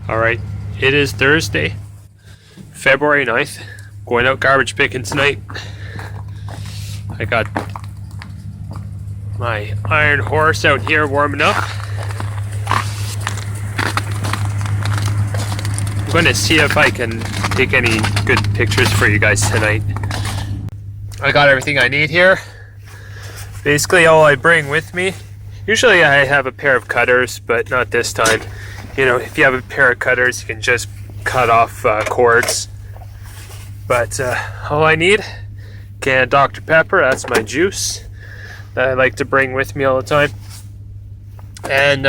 Alright, it is Thursday, February 9th. Going out garbage picking tonight. I got my iron horse out here warming up. I'm going to see if I can take any good pictures for you guys tonight. I got everything I need here. Basically all I bring with me. Usually I have a pair of cutters, but not this time. You know, if you have a pair of cutters, you can just cut off cords. But all I need, can of Dr. Pepper, that's my juice that I like to bring with me all the time. And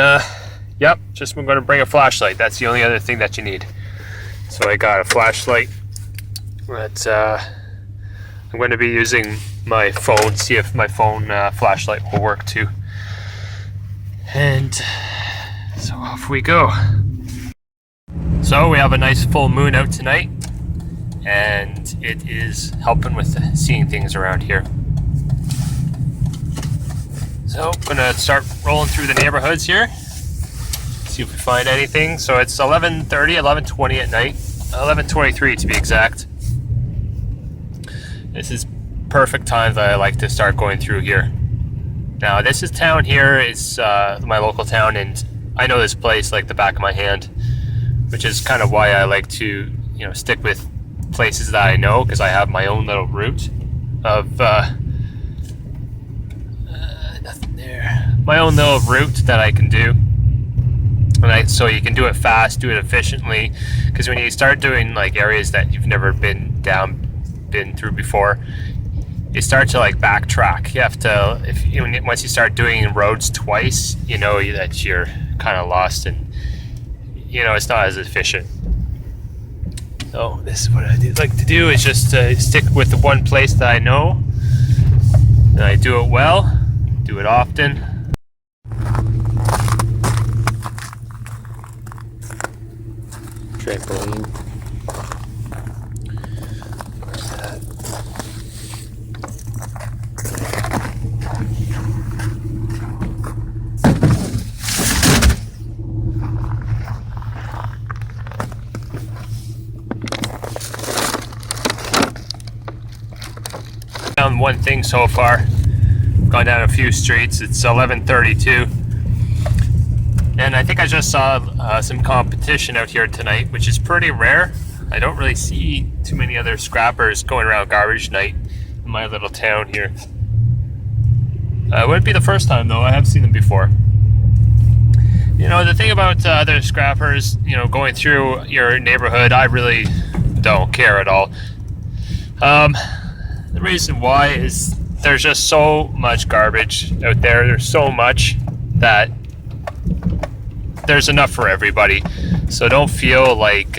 yep, just I'm going to bring a flashlight. That's the only other thing that you need. So I got a flashlight that I'm going to be using my phone, see if my phone flashlight will work too. And so off we go. So we have a nice full moon out tonight, and it is helping with seeing things around here. So I'm gonna start rolling through the neighborhoods here, see if we find anything. So it's 11:30, 11:20 at night, 11:23 to be exact. This is perfect time that I like to start going through here. Now this is town here, it's my local town, and I know this place like the back of my hand, which is kind of why I like to, you know, stick with places that I know, because I have my own little route of nothing there. My own little route that I can do, and so you can do it fast, do it efficiently. Because when you start doing like areas that you've never been through before, you start to like backtrack. You have to, once you start doing roads twice, you know that you're kind of lost, and you know it's not as efficient. So this is what I like to do, is just stick with the one place that I know, and I do it well, do it often. Trampoline. Found one thing so far. Gone down a few streets. It's 11:32, and I think I just saw some competition out here tonight, which is pretty rare. I don't really see too many other scrappers going around garbage night in my little town here. It wouldn't be the first time though. I have seen them before. You know, the thing about other scrappers, you know, going through your neighborhood, I really don't care at all. The reason why is there's just so much garbage out there. There's so much that there's enough for everybody. So don't feel like,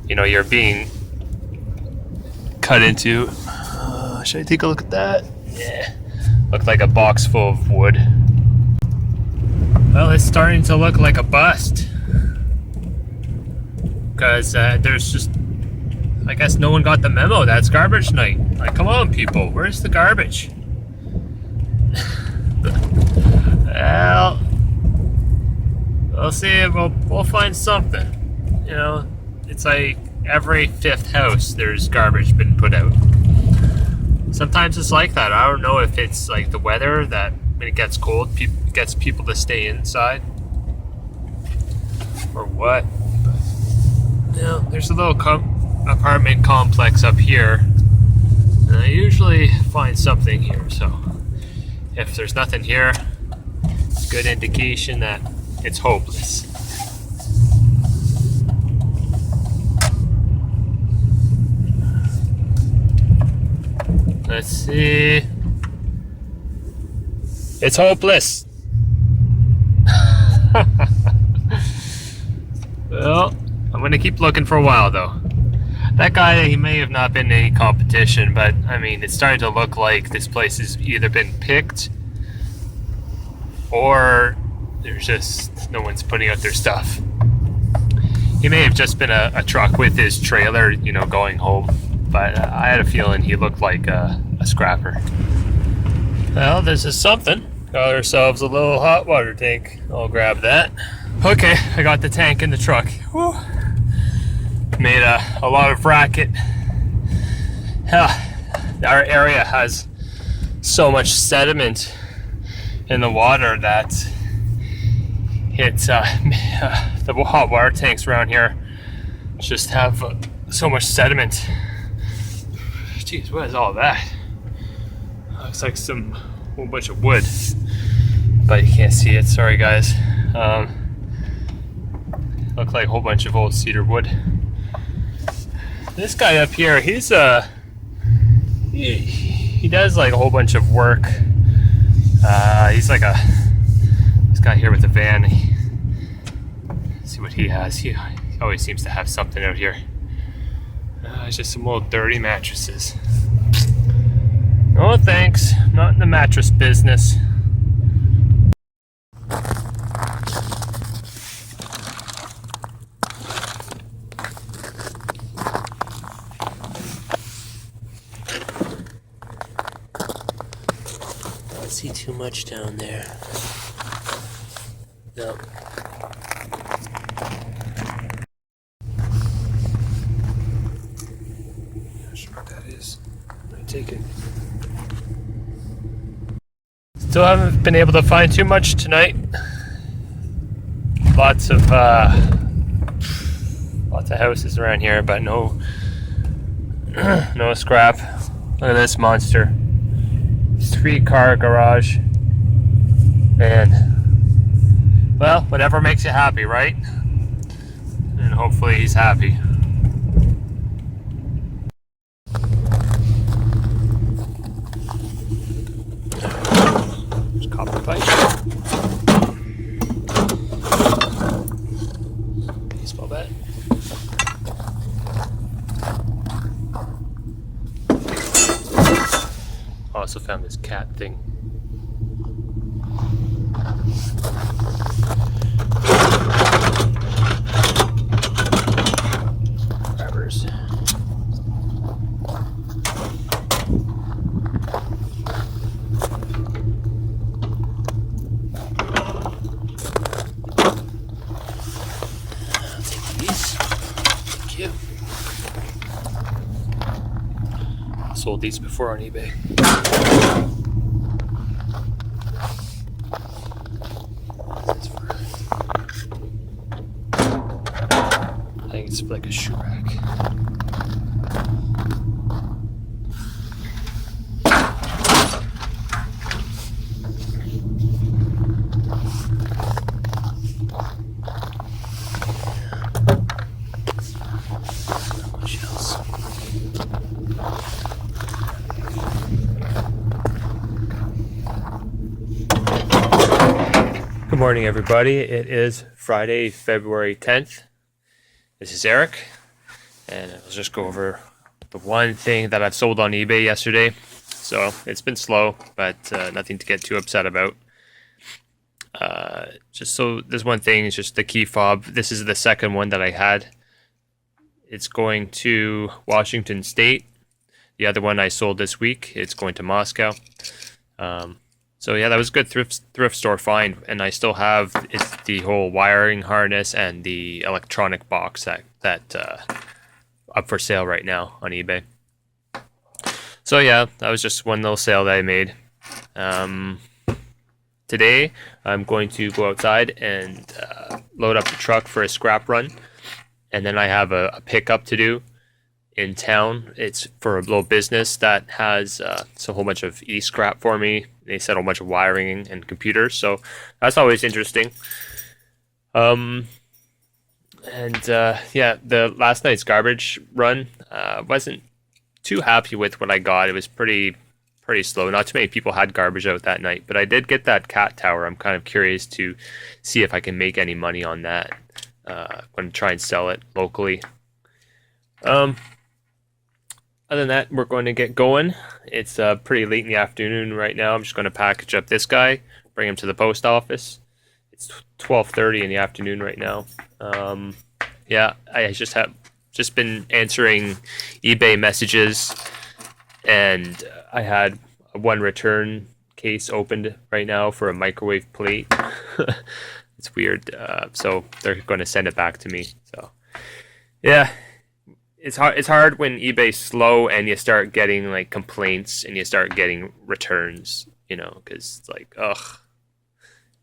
you know, you're being cut into. Should I take a look at that? Yeah. Looked like a box full of wood. Well, it's starting to look like a bust. Because there's just, I guess no one got the memo. That's garbage night. Like, come on, people. Where's the garbage? Well, we'll see. We'll find something. You know, it's like every fifth house there's garbage been put out. Sometimes it's like that. I don't know if it's like the weather that when it gets cold, gets people to stay inside, or what. But, you know, there's a little apartment complex up here, and I usually find something here. So if there's nothing here, it's a good indication that it's hopeless. Let's see. It's hopeless. Well, I'm gonna keep looking for a while though. That guy, he may have not been in any competition, but I mean, it's starting to look like this place has either been picked or there's just no one's putting out their stuff. He may have just been a truck with his trailer, you know, going home, but I had a feeling he looked like a scrapper. Well, this is something. Got ourselves a little hot water tank. I'll grab that. Okay, I got the tank in the truck. Woo. Made a lot of racket. Our area has so much sediment in the water that it's the hot water tanks around here just have so much sediment. Jeez, what is all that? Looks like some whole bunch of wood, but you can't see it. Sorry, guys. Look like a whole bunch of old cedar wood. This guy up here, he's he does like a whole bunch of work. He's like this guy here with a van. Let's see what he has. He always seems to have something out here. It's just some old dirty mattresses. No thanks, not in the mattress business. Don't see too much down there. No. Not sure what that is. I take it. Still haven't been able to find too much tonight. Lots of houses around here, but no scrap. Look at this monster. 3-car garage. Man. Well, whatever makes you happy, right? And hopefully he's happy. There's copper pipe. Baseball bat. Also found this cat thing. Grabbers. I'll take these. Thank you. Sold these before on eBay. I think it's like a shoe rack. Not much else. Good morning, everybody. It is Friday, February 10th. This is Eric, and I'll just go over the one thing that I've sold on eBay yesterday. So it's been slow, but nothing to get too upset about. Just so this one thing is just the key fob. This is the second one that I had. It's going to Washington State. The other one I sold this week. It's going to Moscow. So yeah, that was a good thrift store find, and I still have the whole wiring harness and the electronic box that up for sale right now on eBay. So yeah, that was just one little sale that I made. Today I'm going to go outside and load up the truck for a scrap run, and then I have a pickup to do in town. It's for a little business that has a whole bunch of e-scrap for me. They sell a bunch of wiring and computers, so that's always interesting. Yeah, the last night's garbage run, wasn't too happy with what I got. It was pretty slow. Not too many people had garbage out that night, but I did get that cat tower. I'm kind of curious to see if I can make any money on that. I'm going to try and sell it locally. Other than that, we're going to get going. It's pretty late in the afternoon right now. I'm just going to package up this guy, bring him to the post office. It's 12:30 in the afternoon right now. Yeah, I just been answering eBay messages, and I had one return case opened right now for a microwave plate. It's weird. So they're going to send it back to me. So yeah, it's hard when eBay's slow and you start getting like complaints and you start getting returns, you know, because it's like, ugh,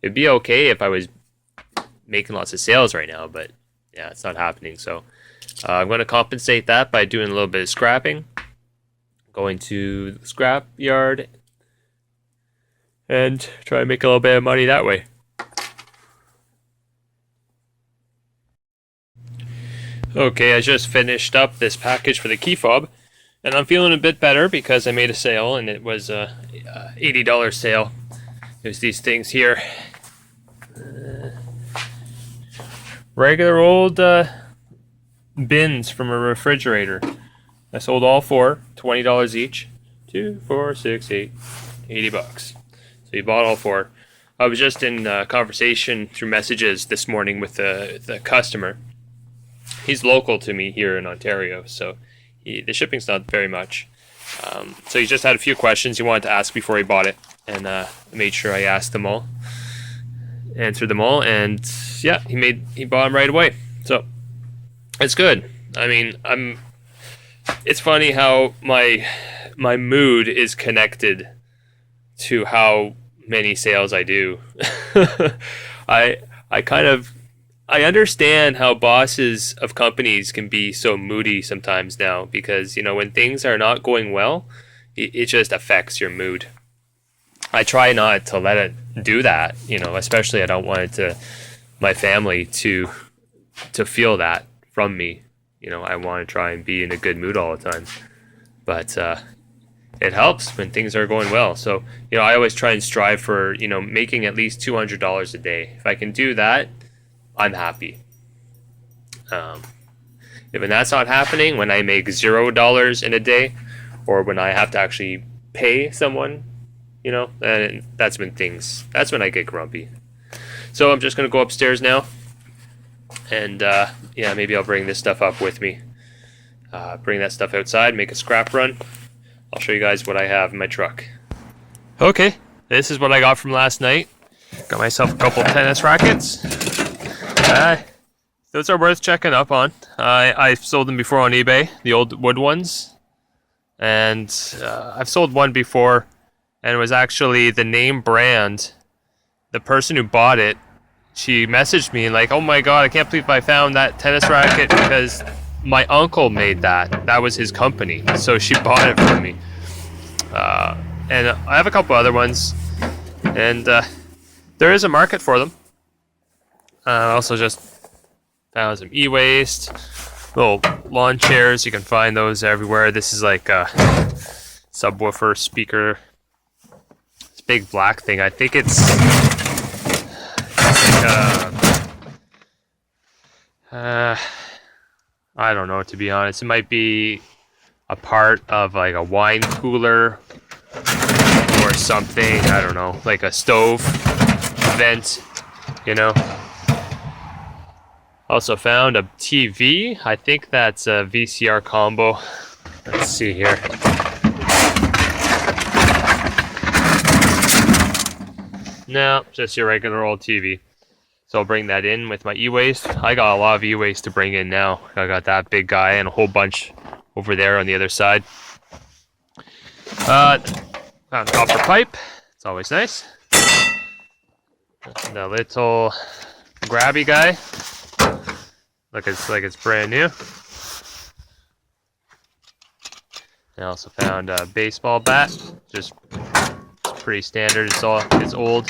it'd be okay if I was making lots of sales right now, but yeah, it's not happening. So I'm going to compensate that by doing a little bit of scrapping, going to the scrap yard, and try to make a little bit of money that way. Okay, I just finished up this package for the key fob, and I'm feeling a bit better because I made a sale, and it was a $80 sale. There's these things here. Regular old bins from a refrigerator. I sold all four, $20 each. 2, 4, 6, 8, $80. So you bought all four. I was just in conversation through messages this morning with the customer. He's local to me here in Ontario, so the shipping's not very much. So he just had a few questions he wanted to ask before he bought it, and I made sure I asked them all, answered them all, and yeah, he bought them right away. So it's good. I mean, it's funny how my mood is connected to how many sales I do. I understand how bosses of companies can be so moody sometimes now, because, you know, when things are not going well, it just affects your mood. I try not to let it do that, you know, especially I don't want my family to feel that from me. You know, I want to try and be in a good mood all the time. But it helps when things are going well. So, you know, I always try and strive for, you know, making at least $200 a day. If I can do that, I'm happy. When that's not happening, when I make $0 in a day, or when I have to actually pay someone, you know, that's when I get grumpy. So I'm just going to go upstairs now, and yeah, maybe I'll bring this stuff up with me. Bring that stuff outside, make a scrap run. I'll show you guys what I have in my truck. Okay, this is what I got from last night. Got myself a couple tennis rackets. Those are worth checking up on. I sold them before on eBay, the old wood ones. And I've sold one before, and it was actually the name brand. The person who bought it, she messaged me like, oh my god, I can't believe I found that tennis racket because my uncle made that. That was his company. So she bought it from me. And I have a couple other ones. And there is a market for them. I also just found some e-waste, little lawn chairs. You can find those everywhere. This is like a subwoofer speaker. It's a big black thing. I think it's I don't know, to be honest. It might be a part of like a wine cooler or something. I don't know, like a stove vent, you know. Also found a TV. I think that's a VCR combo. Let's see here. No, just your regular old TV. So I'll bring that in with my e-waste. I got a lot of e-waste to bring in now. I got that big guy and a whole bunch over there on the other side. Found a copper pipe. It's always nice. And a little grabby guy. Looks like it's brand new. I also found a baseball bat. Just pretty standard. It's old.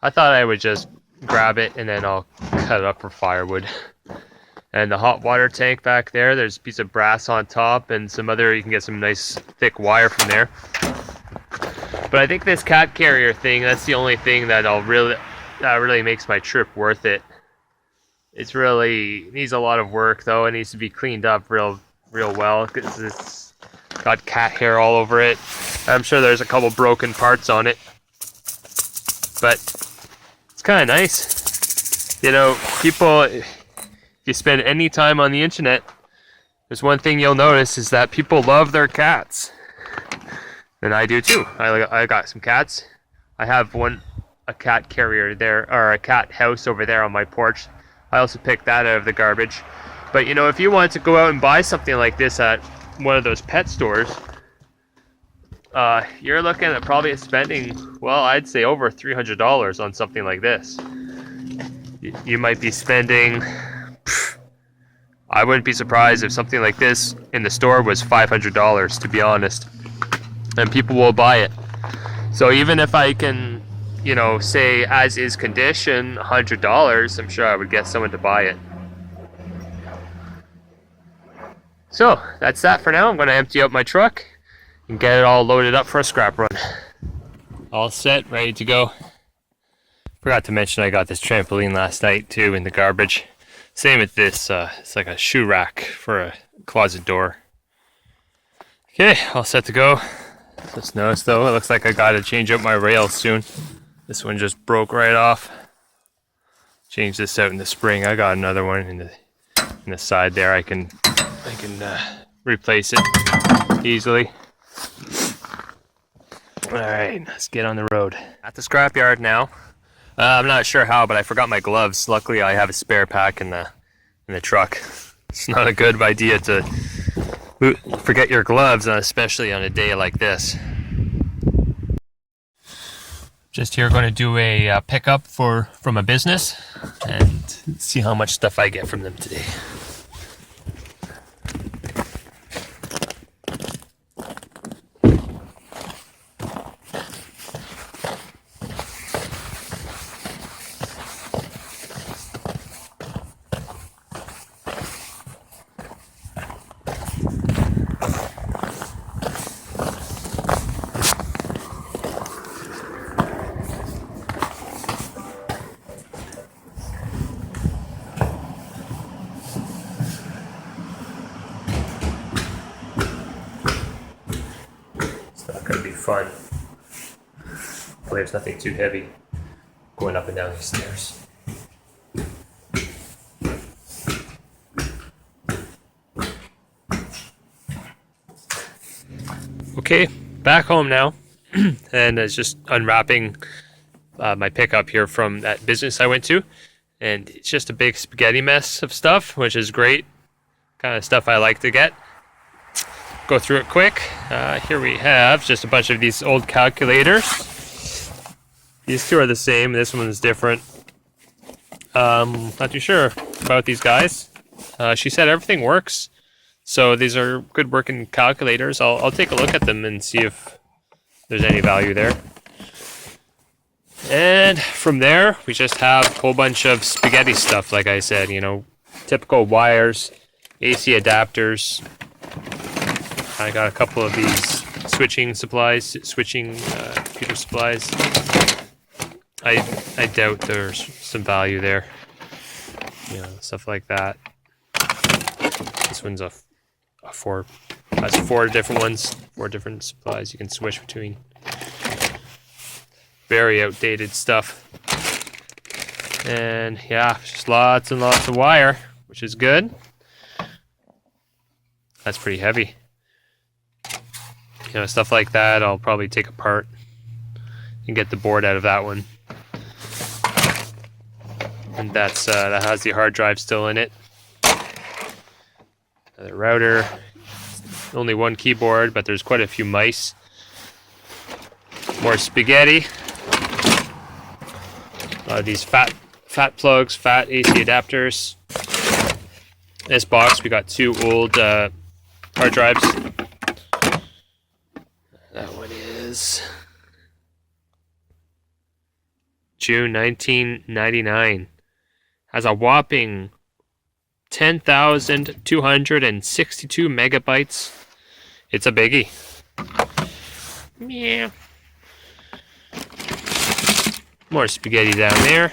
I thought I would just grab it and then I'll cut it up for firewood. And the hot water tank back there, there's a piece of brass on top and some other, you can get some nice thick wire from there. But I think this cat carrier thing, that's the only thing that really makes my trip worth it. It's really needs a lot of work though. It needs to be cleaned up real well because it's got cat hair all over it. I'm sure there's a couple broken parts on it, but it's kind of nice. You know, people, if you spend any time on the internet, there's one thing you'll notice is that people love their cats, and I do too. I got some cats. I have one a cat carrier there, or a cat house over there on my porch. I also picked that out of the garbage. But you know, if you wanted to go out and buy something like this at one of those pet stores, you're looking at probably spending, well, I'd say over $300 on something like this. You might be spending, I wouldn't be surprised if something like this in the store was $500, to be honest. And people will buy it. So even if I can, you know, say as is condition, $100, I'm sure I would get someone to buy it. So that's that for now. I'm going to empty out my truck and get it all loaded up for a scrap run. All set, ready to go. Forgot to mention I got this trampoline last night too in the garbage. Same with this, it's like a shoe rack for a closet door. Okay, all set to go. Just noticed though, it looks like I gotta change out my rails soon. This one just broke right off. Change this out in the spring. I got another one in the side there. I can replace it easily. Alright, let's get on the road. At the scrapyard now. I'm not sure how, but I forgot my gloves. Luckily, I have a spare pack in the truck. It's not a good idea to forget your gloves, especially on a day like this. Just here, going to do a pickup from a business and see how much stuff I get from them today. Gonna be fun. Hopefully there's nothing too heavy going up and down these stairs. Okay, back home now, and it's just unwrapping my pickup here from that business I went to, and it's just a big spaghetti mess of stuff, which is great, kind of stuff I like to get. Go through it quick. Here we have just a bunch of these old calculators. These two are the same. This one is different. Not too sure about these guys. She said everything works. So these are good working calculators. I'll take a look at them and see if there's any value there. And from there, we just have a whole bunch of spaghetti stuff, like I said, you know, typical wires, AC adapters. I got a couple of these switching computer supplies. I doubt there's some value there. You know, stuff like that. This one's has four different ones, 4 different supplies you can switch between. Very outdated stuff. And yeah, just lots and lots of wire, which is good. That's pretty heavy. You know, stuff like that I'll probably take apart and get the board out of that one. And that has the hard drive still in it. The router, only one keyboard, but there's quite a few mice. More spaghetti. A lot of these fat plugs, fat AC adapters. In this box we got 2 old hard drives. That one is June 1999. Has a whopping 10,262 megabytes. It's a biggie. Yeah. More spaghetti down there.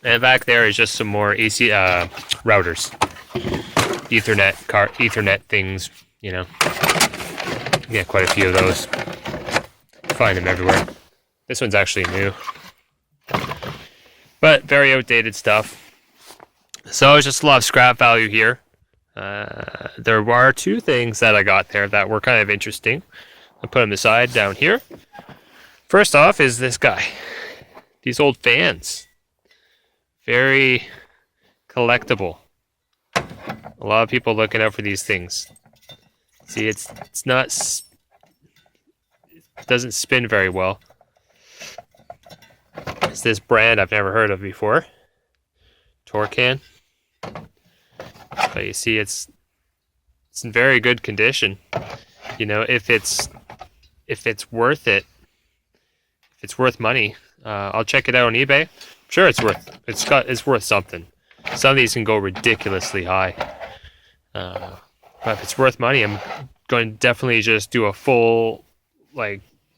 And back there is just some more AC routers. Ethernet things, you know. Yeah, quite a few of those. Find them everywhere. This one's actually new. But very outdated stuff. So it's just a lot of scrap value here. There were 2 things that I got there that were kind of interesting. I'll put them aside down here. First off is this guy. These old fans. Very collectible. A lot of people looking out for these things. See, it doesn't spin very well. It's this brand I've never heard of before. Torcan. But you see, it's in very good condition. You know, if it's worth it, if it's worth money, I'll check it out on eBay. I'm sure it's worth something. Some of these can go ridiculously high. But if it's worth money, I'm going to definitely just do a full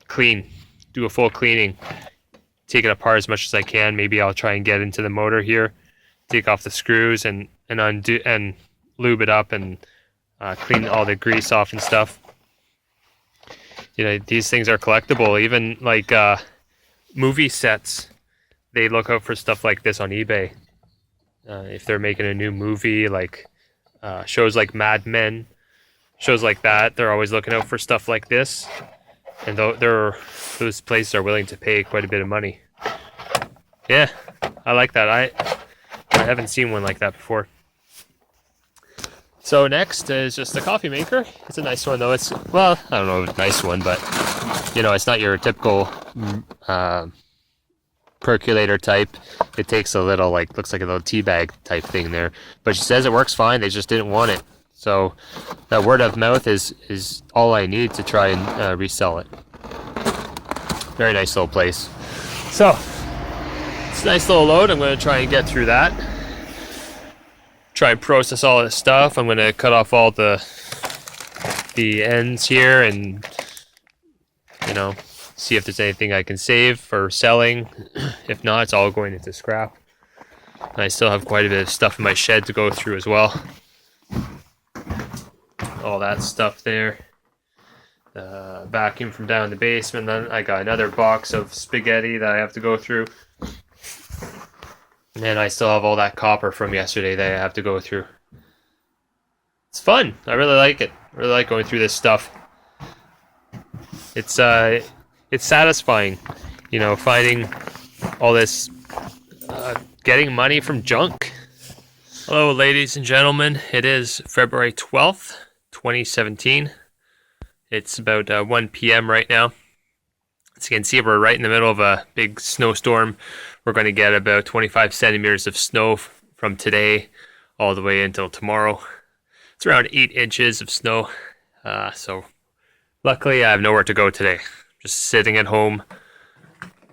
cleaning, take it apart as much as I can. Maybe I'll try and get into the motor here, take off the screws and undo and lube it up and clean all the grease off and stuff. You know, these things are collectible. Even like movie sets, they look out for stuff like this on eBay. If they're making a new movie, like shows like Mad Men, shows like that, they're always looking out for stuff like this. And those places are willing to pay quite a bit of money. Yeah, I like that. I haven't seen one like that before. So next is just a coffee maker. It's a nice one though. It's, well, I don't know if it's a nice one, but you know, it's not your typical percolator type. It takes a little, looks like a little tea bag type thing there. But she says it works fine. They just didn't want it. So that word of mouth is all I need to try and resell it. Very nice little place. So it's a nice little load. I'm going to try and get through that. Try and process all this stuff. I'm going to cut off all the ends here and, you know, see if there's anything I can save for selling. If not, it's all going into scrap. And I still have quite a bit of stuff in my shed to go through as well. All that stuff there. Vacuum from down in the basement. Then I got another box of spaghetti that I have to go through. And then I still have all that copper from yesterday that I have to go through. It's fun. I really like it. I really like going through this stuff. It's satisfying, you know, finding all this, getting money from junk. Hello, ladies and gentlemen. It is February 12th, 2017. It's about 1 p.m. right now. As you can see, we're right in the middle of a big snowstorm. We're going to get about 25 centimeters of snow from today all the way until tomorrow. It's around 8 inches of snow. So luckily, I have nowhere to go today. Just sitting at home,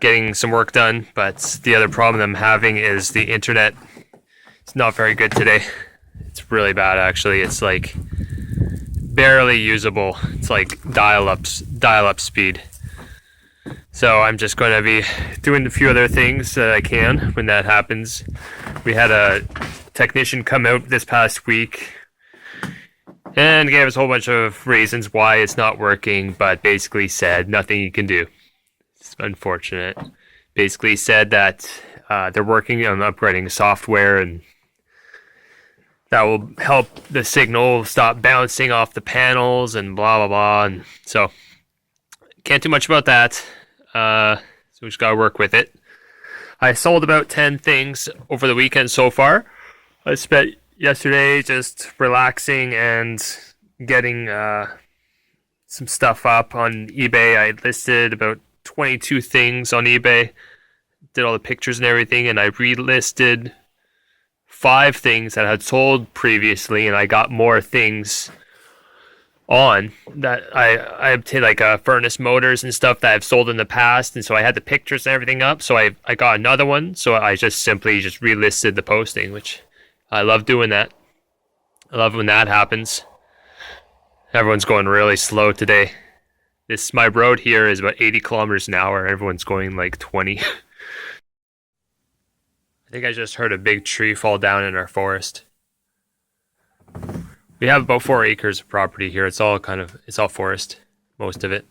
getting some work done. But the other problem I'm having is the internet. It's not very good today. It's really bad, actually. It's like barely usable. It's like dial-up speed. So I'm just going to be doing a few other things that I can when that happens. We had a technician come out this past week and gave us a whole bunch of reasons why it's not working, but basically said nothing you can do. It's unfortunate. Basically said that they're working on upgrading software and that will help the signal stop bouncing off the panels and blah, blah, blah. And so can't do much about that. So we just got to work with it. I sold about 10 things over the weekend so far. I spent yesterday just relaxing and getting some stuff up on eBay. I listed about 22 things on eBay. Did all the pictures and everything, and I relisted 5 things that I had sold previously, and I got more things on that I obtained, like furnace motors and stuff that I've sold in the past, and so I had the pictures and everything up, so I got another one, so I just simply relisted the posting, which I love doing that. I love when that happens. Everyone's going really slow today. My road here is about 80 kilometers an hour. Everyone's going like 20. I think I just heard a big tree fall down in our forest. We have about 4 acres of property here. It's all forest, most of it.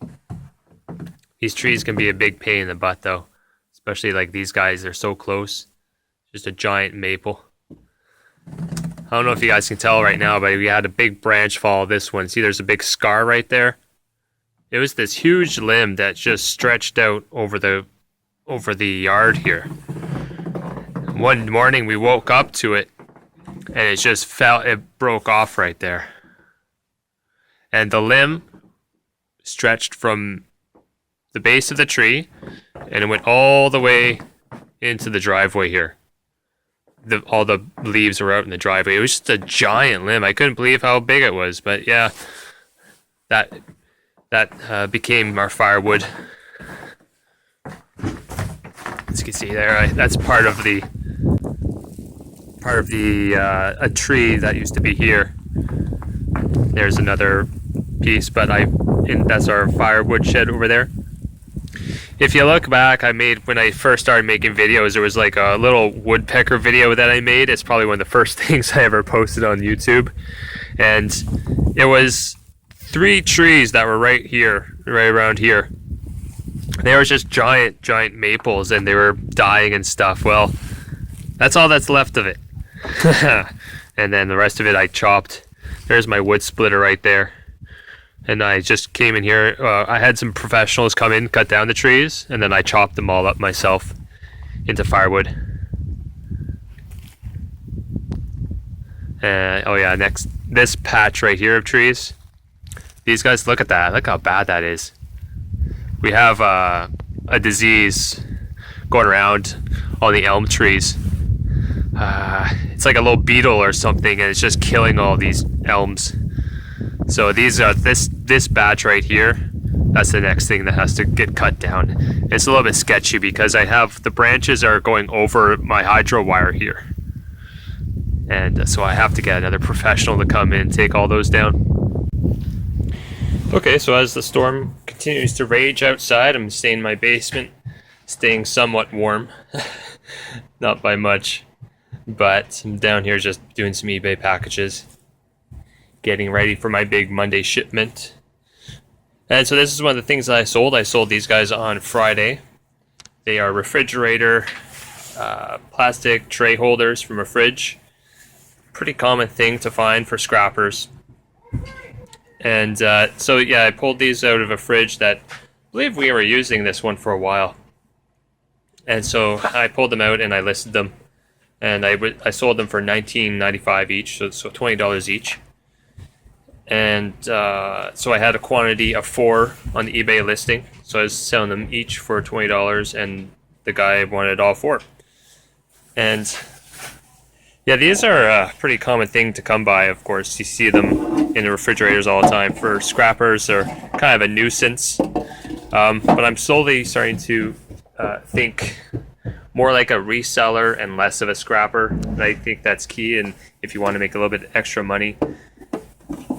These trees can be a big pain in the butt though, especially like these guys. They're so close. Just a giant maple. I don't know if you guys can tell right now, but we had a big branch fall. This one, see, there's a big scar right there. it was this huge limb that just stretched out over the yard here. One morning we woke up to it and it just it broke off right there. And the limb stretched from the base of the tree and it went all the way into the driveway here. All the leaves were out in the driveway. It was just a giant limb. I couldn't believe how big it was, but yeah, that became our firewood. As you can see there, that's part of the a tree that used to be here. There's another piece, but that's our firewood shed over there. If you look back, when I first started making videos, there was like a little woodpecker video that I made. It's probably one of the first things I ever posted on YouTube. And it was 3 trees that were right around here. They were just giant maples and they were dying and stuff. Well, that's all that's left of it. And then the rest of it I chopped. There's my wood splitter right there. And I just came in here. I had some professionals come in, cut down the trees, and then I chopped them all up myself into firewood. Oh yeah, next, this patch right here of trees. These guys, look at that. Look how bad that is. We have a disease going around on the elm trees. It's like a little beetle or something, and it's just killing all these elms. So these are this batch right here. That's the next thing that has to get cut down. It's a little bit sketchy because the branches are going over my hydro wire here, and so I have to get another professional to come in and take all those down. Okay, so as the storm continues to rage outside, I'm staying in my basement, staying somewhat warm, not by much, but I'm down here just doing some eBay packages, getting ready for my big Monday shipment. And so this is one of the things that I sold. I sold these guys on Friday. They are refrigerator, plastic tray holders from a fridge. Pretty common thing to find for scrappers. And so yeah, I pulled these out of a fridge that I believe we were using this one for a while. And so I pulled them out and I listed them. And I sold them for $19.95 each, so $20 each. And so I had a quantity of 4 on the eBay listing, so I was selling them each for $20, and the guy wanted all 4. And yeah, these are a pretty common thing to come by. Of course, you see them in the refrigerators all the time. For scrappers, they're kind of a nuisance, but I'm slowly starting to think more like a reseller and less of a scrapper. And I think that's key, and if you want to make a little bit extra money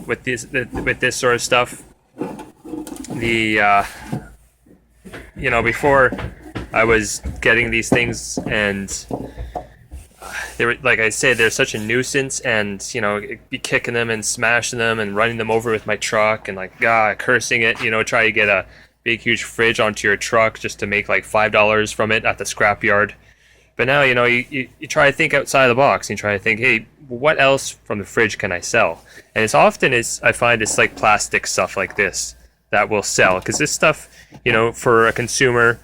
with this sort of stuff, before I was getting these things, and they were, like I said, they're such a nuisance, and be kicking them and smashing them and running them over with my truck and cursing it, try to get a big huge fridge onto your truck just to make like $5 from it at the scrapyard. But now, you try to think outside the box, and you try to think, hey, what else from the fridge can I sell? And I find it's like plastic stuff like this that will sell. Because this stuff, for a consumer,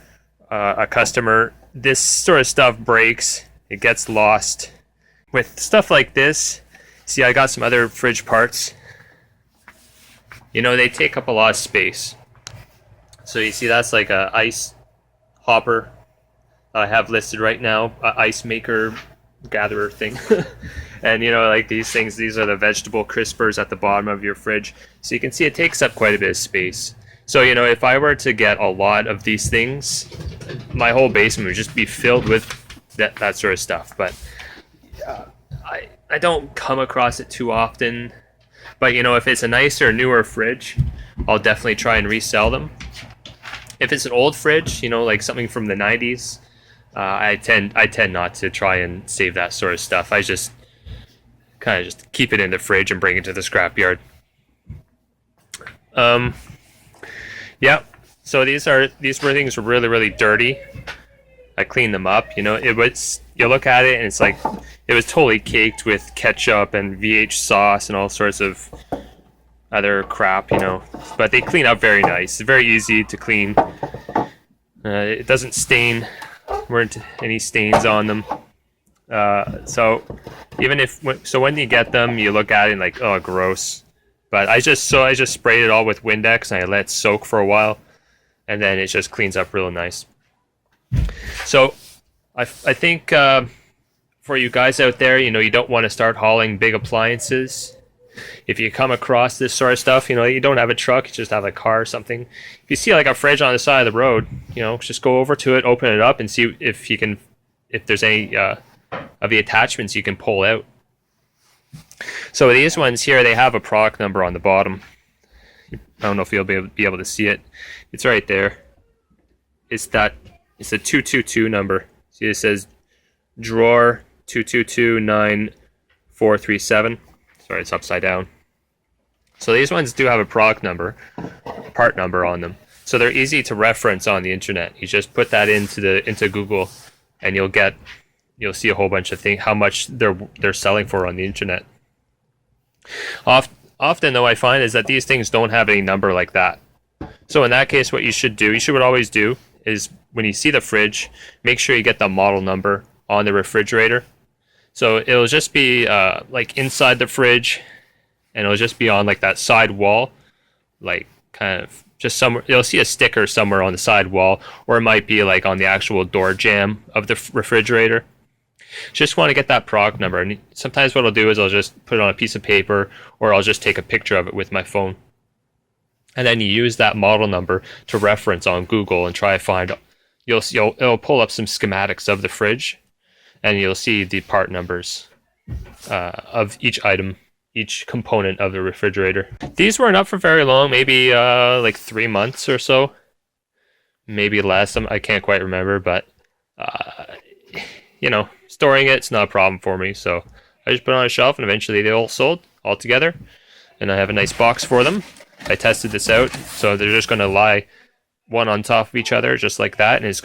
a customer, this sort of stuff breaks, it gets lost. With stuff like this, see, I got some other fridge parts. They take up a lot of space. So you see, that's like a ice hopper I have listed right now, ice maker gatherer thing. And like these things, these are the vegetable crispers at the bottom of your fridge. So you can see it takes up quite a bit of space. So if I were to get a lot of these things, my whole basement would just be filled with that sort of stuff. But I don't come across it too often. But if it's a nicer, newer fridge, I'll definitely try and resell them. If it's an old fridge, like something from the 90s, I tend not to try and save that sort of stuff. I just kind of just keep it in the fridge and bring it to the scrapyard. Yeah. So these things were really, really dirty. I cleaned them up. You look at it and it's like it was totally caked with ketchup and VH sauce and all sorts of other crap, you know. But they clean up very nice. It's very easy to clean. It doesn't stain. Weren't any stains on them. So even if when you get them, you look at it and like, oh, gross. But I just sprayed it all with Windex and I let it soak for a while, and then it just cleans up real nice. So I think for you guys out there, you know, you don't want to start hauling big appliances. If you come across this sort of stuff, you know, you don't have a truck, you just have a car or something. If you see like a fridge on the side of the road, you know, just go over to it, open it up, and see if there's any of the attachments you can pull out. So these ones here, they have a product number on the bottom. I don't know if you'll be able to see it. It's right there. It's a 222 number. See, it says drawer 2229437. Sorry, it's upside down. So these ones do have a product number, part number on them. So they're easy to reference on the internet. You just put that into Google, and you'll see a whole bunch of things, how much they're selling for on the internet. Often though, I find is that these things don't have any number like that. So in that case, what you should always do is when you see the fridge, make sure you get the model number on the refrigerator. So it'll just be like inside the fridge, and it'll just be on like that side wall, like kind of just somewhere. You'll see a sticker somewhere on the side wall, or it might be like on the actual door jamb of the refrigerator. Just want to get that product number, and sometimes what I'll do is I'll just put it on a piece of paper, or I'll just take a picture of it with my phone. And then you use that model number to reference on Google and try to find. It'll pull up some schematics of the fridge, and you'll see the part numbers of each item, each component of the refrigerator. These weren't up for very long, maybe like 3 months or so, maybe less. I can't quite remember, but you know, storing it's not a problem for me. So I just put it on a shelf, and eventually they all sold all together, and I have a nice box for them. I tested this out, so they're just going to lie one on top of each other, just like that, and this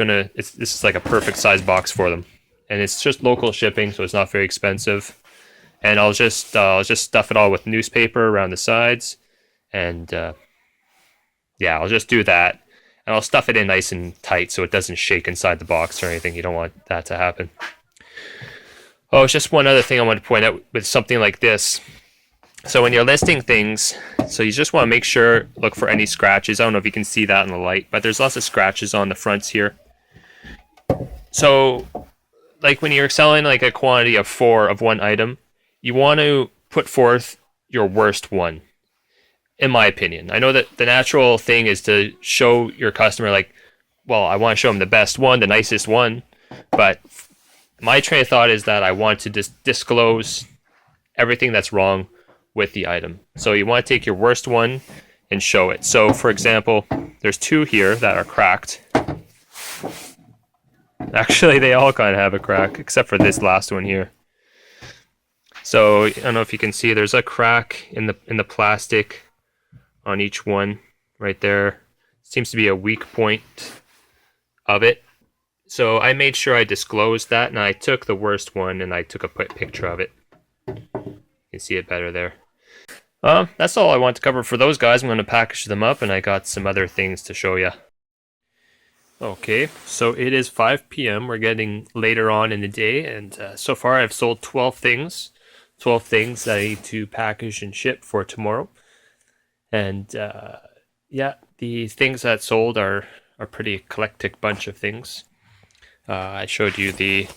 is like a perfect size box for them. And it's just local shipping, so it's not very expensive. And I'll just stuff it all with newspaper around the sides, and yeah, I'll just do that, and I'll stuff it in nice and tight so it doesn't shake inside the box or anything. You don't want that to happen. Oh, it's just one other thing I want to point out with something like this. So when you're listing things, so you just want to make sure, look for any scratches. I don't know if you can see that in the light, but there's lots of scratches on the fronts here. So like when you're selling like a quantity of 4 of one item, you want to put forth your worst one, in my opinion. I know that the natural thing is to show your customer like, well, I want to show them the best one, the nicest one, but my train of thought is that I want to disclose everything that's wrong with the item. So you want to take your worst one and show it. So for example, there's 2 here that are cracked. Actually, they all kind of have a crack, except for this last one here. So I don't know if you can see, there's a crack in the plastic on each one right there. Seems to be a weak point of it. So I made sure I disclosed that, and I took the worst one and I took a picture of it. You can see it better there. That's all I want to cover for those guys. I'm going to package them up, and I got some other things to show you. Okay, so it is 5 p.m. We're getting later on in the day, and so far I've sold 12 things. 12 things that I need to package and ship for tomorrow. And yeah, the things that sold are a pretty eclectic bunch of things. I showed you the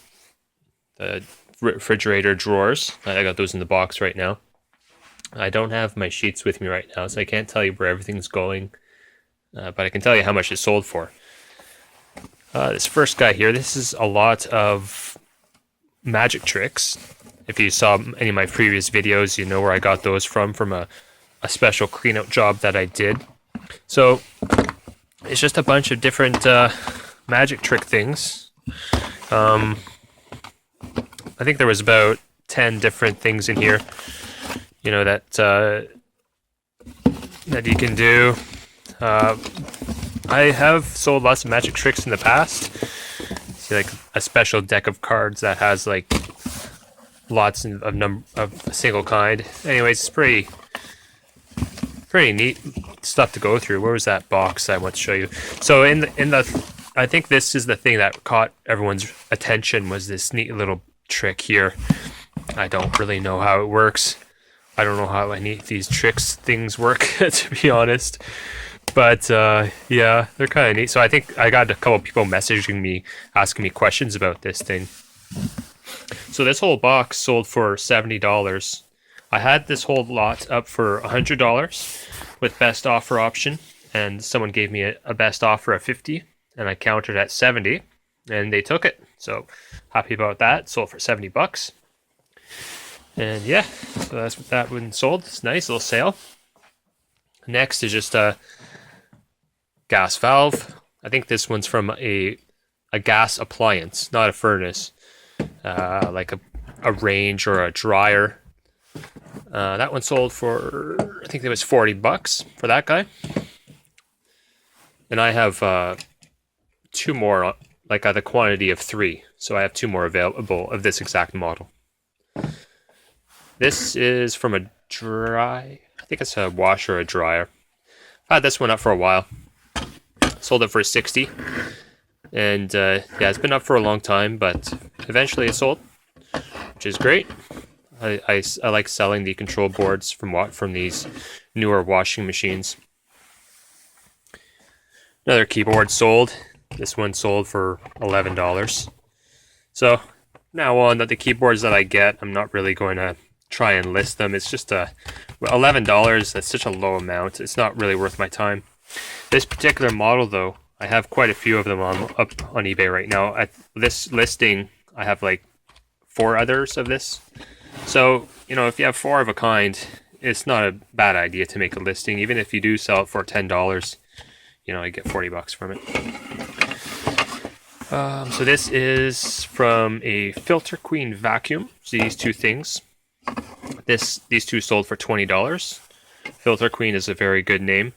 refrigerator drawers. I got those in the box right now. I don't have my sheets with me right now, so I can't tell you where everything's going, but I can tell you how much it sold for. This first guy here, this is a lot of magic tricks. If you saw any of my previous videos, you know where I got those from a special cleanout job that I did. So it's just a bunch of different magic trick things. I think there was about 10 different things in here, you know, that you can do. I have sold lots of magic tricks in the past. See, like a special deck of cards that has like lots of a single kind. Anyways, it's pretty pretty neat stuff to go through. Where was that box I want to show you? So in the I think this is the thing that caught everyone's attention, was this neat little trick here. I don't really know how it works. I don't know how any of these things work, to be honest. But yeah, they're kind of neat. So I think I got a couple people messaging me, asking me questions about this thing. So this whole box sold for $70. I had this whole lot up for $100 with best offer option, and someone gave me a best offer of $50, and I countered at $70, and they took it. So happy about that. Sold for $70. And yeah, so that's what that one sold. It's a nice little sale. Next is just a gas valve. I think this one's from a gas appliance, not a furnace, like a range or a dryer. That one sold for, I think it was $40 for that guy. And I have 2 more, like the quantity of 3. So I have 2 more available of this exact model. This is from a I think it's a washer or a dryer. I had this one up for a while. Sold it for $60. And yeah, it's been up for a long time, but eventually it sold, which is great. I like selling the control boards from these newer washing machines. Another keyboard sold. This one sold for $11. So now on the keyboards that I get, I'm not really going to try and list them. It's just $11. That's such a low amount. It's not really worth my time. This particular model, though, I have quite a few of them up on eBay right now. At this listing, I have like 4 others of this. So, you know, if you have 4 of a kind, it's not a bad idea to make a listing. Even if you do sell it for $10, you know, I get $40 from it. So this is from a Filter Queen vacuum. So these 2 things. These 2 sold for $20. Filter Queen is a very good name.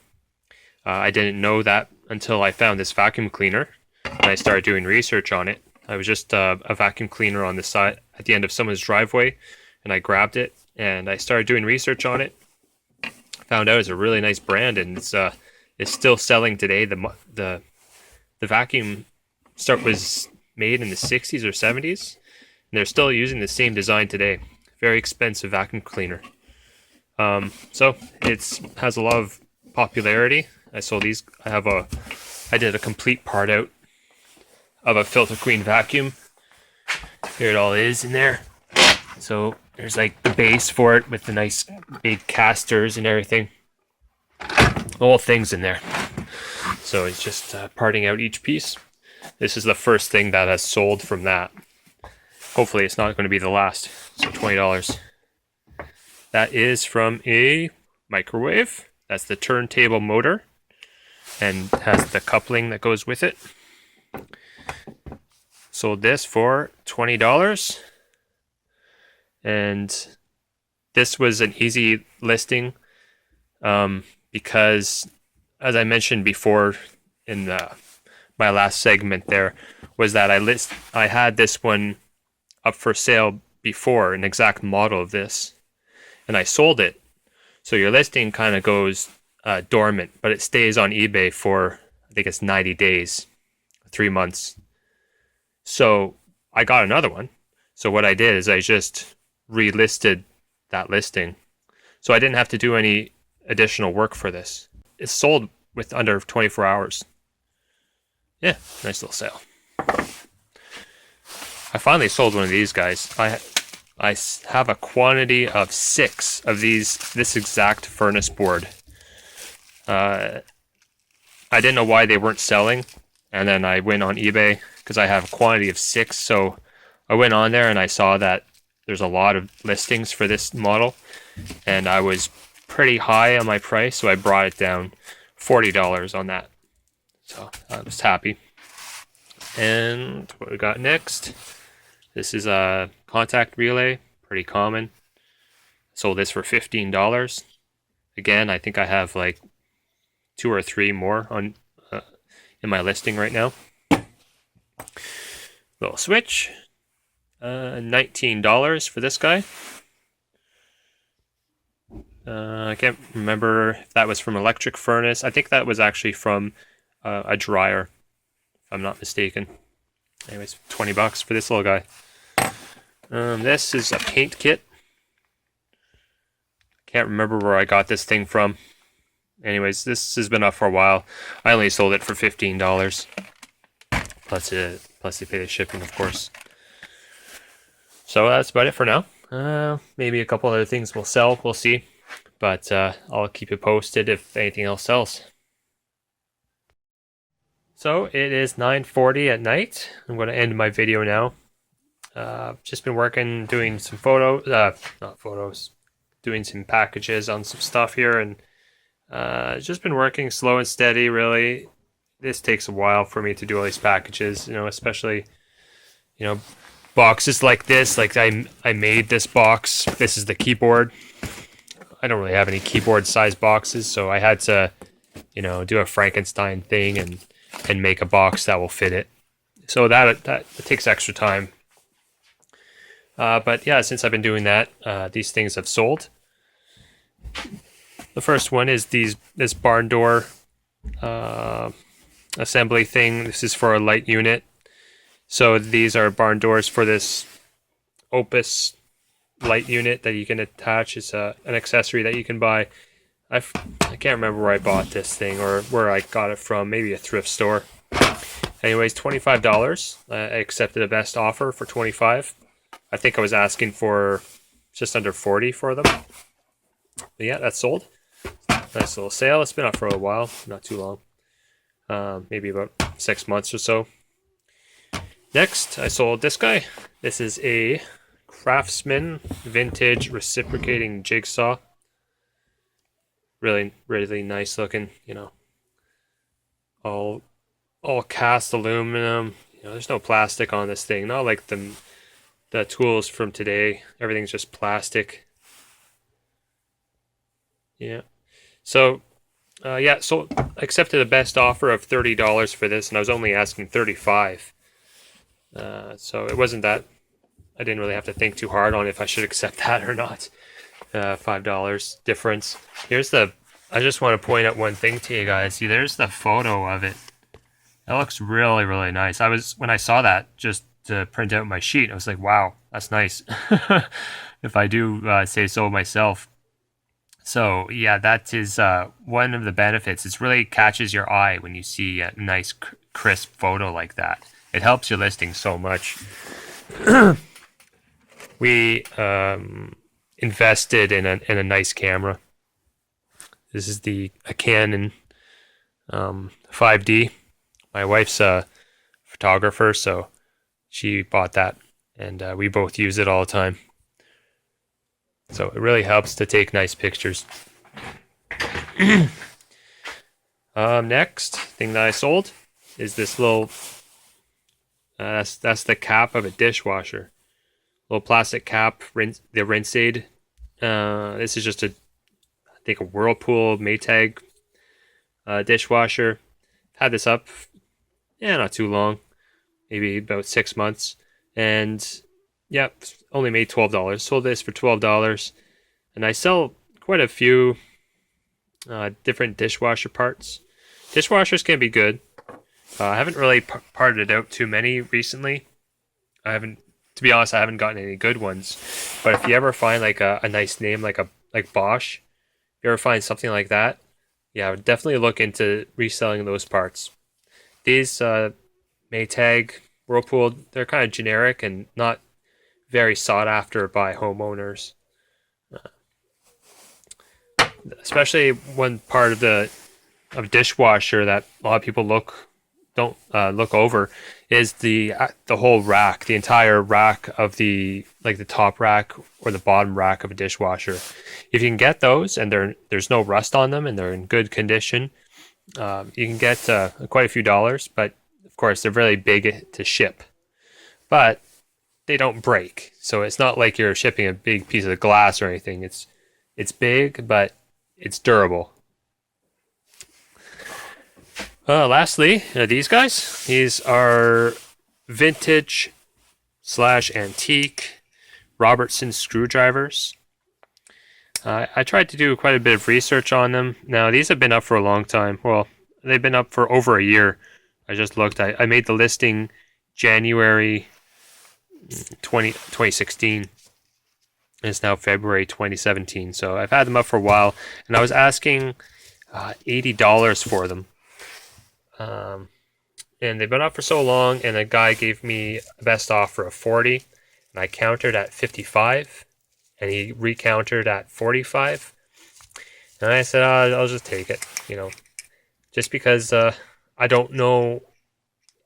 I didn't know that until I found this vacuum cleaner and I started doing research on it. I was just a vacuum cleaner on the side at the end of someone's driveway, and I grabbed it and I started doing research on it. Found out it's a really nice brand, and it's still selling today. The vacuum was made in the 60s or 70s, and they're still using the same design today. Very expensive vacuum cleaner. So it has a lot of popularity. I sold these. I did a complete part out of a Filter Queen vacuum. Here it all is in there. So there's like the base for it with the nice big casters and everything. The whole thing's in there. So it's just parting out each piece. This is the first thing that has sold from that. Hopefully it's not going to be the last. So $20. That is from a microwave. That's the turntable motor, and has the coupling that goes with it. Sold this for $20. And this was an easy listing because, as I mentioned before in my last segment there, was that I had this one up for sale before, an exact model of this, and I sold it. So your listing kind of goes dormant, but it stays on eBay for, I think it's 90 days, 3 months. So I got another one. So what I did is I just relisted that listing. So I didn't have to do any additional work for this. It's sold with under 24 hours. Yeah, nice little sale. I finally sold one of these guys. I have a quantity of 6 of this exact furnace board. I didn't know why they weren't selling, and then I went on eBay because I have a quantity of 6. So I went on there and I saw that there's a lot of listings for this model, and I was pretty high on my price, so I brought it down $40 on that. So I was happy. And what we got next? This is a contact relay, pretty common. Sold this for $15. Again, I think I have like 2 or 3 more on in my listing right now. Little switch, $19 for this guy. I can't remember if that was from electric furnace. I think that was actually from a dryer, if I'm not mistaken. Anyways, 20 bucks for this little guy. This is a paint kit. Can't remember where I got this thing from. Anyways, this has been up for a while. I only sold it for $15. Plus you pay the shipping, of course. So that's about it for now. Maybe a couple other things will sell. We'll see. But I'll keep you posted if anything else sells. So it is 9:40 at night. I'm going to end my video now. Just been working, doing some doing some packages on some stuff here, and just been working slow and steady, really. This takes a while for me to do all these packages, especially, boxes like this. Like I made this box. This is the keyboard. I don't really have any keyboard size boxes, so I had to, do a Frankenstein thing and make a box that will fit it. So that takes extra time. But yeah, since I've been doing that, these things have sold. The first one is this barn door assembly thing. This is for a light unit. So these are barn doors for this Opus light unit that you can attach. It's an accessory that you can buy. I can't remember where I bought this thing or where I got it from. Maybe a thrift store. Anyways, $25. I accepted a best offer for $25. I think I was asking for just under $40 for them. But yeah, that's sold. Nice little sale. It's been up for a while, not too long. Maybe about 6 months or so. Next, I sold this guy. This is a Craftsman vintage reciprocating jigsaw. Really, really nice looking, all cast aluminum. There's no plastic on this thing. Not like the tools from today. Everything's just plastic. Yeah. So, so I accepted a best offer of $30 for this, and I was only asking $35. So it wasn't that. I didn't really have to think too hard on if I should accept that or not. $5 difference. I just want to point out one thing to you guys. See, there's the photo of it. That looks really, really nice. When I saw that, just to print out my sheet, I was like, wow, that's nice. If I do say so myself. So yeah, that is one of the benefits. It really catches your eye when you see a nice crisp photo like that. It helps your listing so much. We invested in a nice camera. This is a Canon 5D. My wife's a photographer, so she bought that, and we both use it all the time. So it really helps to take nice pictures. Next thing that I sold is this little. That's the cap of a dishwasher. Little plastic cap, the rinse aid. This is just I think a Whirlpool Maytag dishwasher. Had this up, not too long, maybe about 6 months, and yeah, only made $12. Sold this for $12, and I sell quite a few different dishwasher parts. Dishwashers can be good. I haven't really parted out too many recently. To be honest, I haven't gotten any good ones. But if you ever find like a nice name like Bosch, if you ever find something like that, yeah, I would definitely look into reselling those parts. These Maytag, Whirlpool, they're kind of generic and not very sought after by homeowners. Especially one part of dishwasher that a lot of people don't look over is the whole rack, the entire rack of the top rack or the bottom rack of a dishwasher. If you can get those and there's no rust on them and they're in good condition, you can get quite a few dollars. But of course, they're really big to ship, but they don't break. So it's not like you're shipping a big piece of glass or anything. It's big, but it's durable. Lastly, these guys. These are vintage/antique Robertson screwdrivers. I tried to do quite a bit of research on them. Now, these have been up for a long time. Well, they've been up for over a year. I just looked. I made the listing January 2016. It's now February 2017. So I've had them up for a while. And I was asking $80 for them. And they've been up for so long, and a guy gave me a best offer of 40, and I countered at 55, and he recountered at 45. And I said, I'll just take it, just because I don't know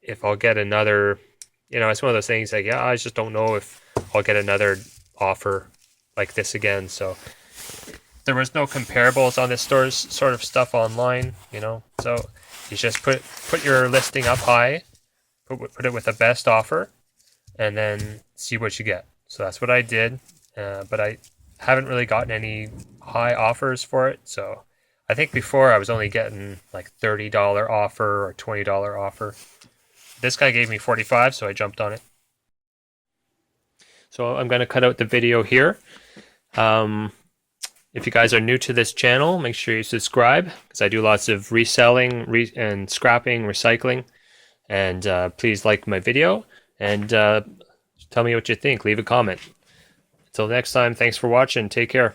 if I'll get another, it's one of those things like, yeah, I just don't know if I'll get another offer like this again. So there was no comparables on this sort of stuff online, so you just put your listing up high, put it with the best offer, and then see what you get. So that's what I did, but I haven't really gotten any high offers for it. So I think before I was only getting like $30 offer or $20 offer. This guy gave me 45, so I jumped on it. So I'm going to cut out the video here. If you guys are new to this channel, make sure you subscribe, because I do lots of reselling and scrapping, recycling. And please like my video, and tell me what you think. Leave a comment. Until next time, thanks for watching. Take care.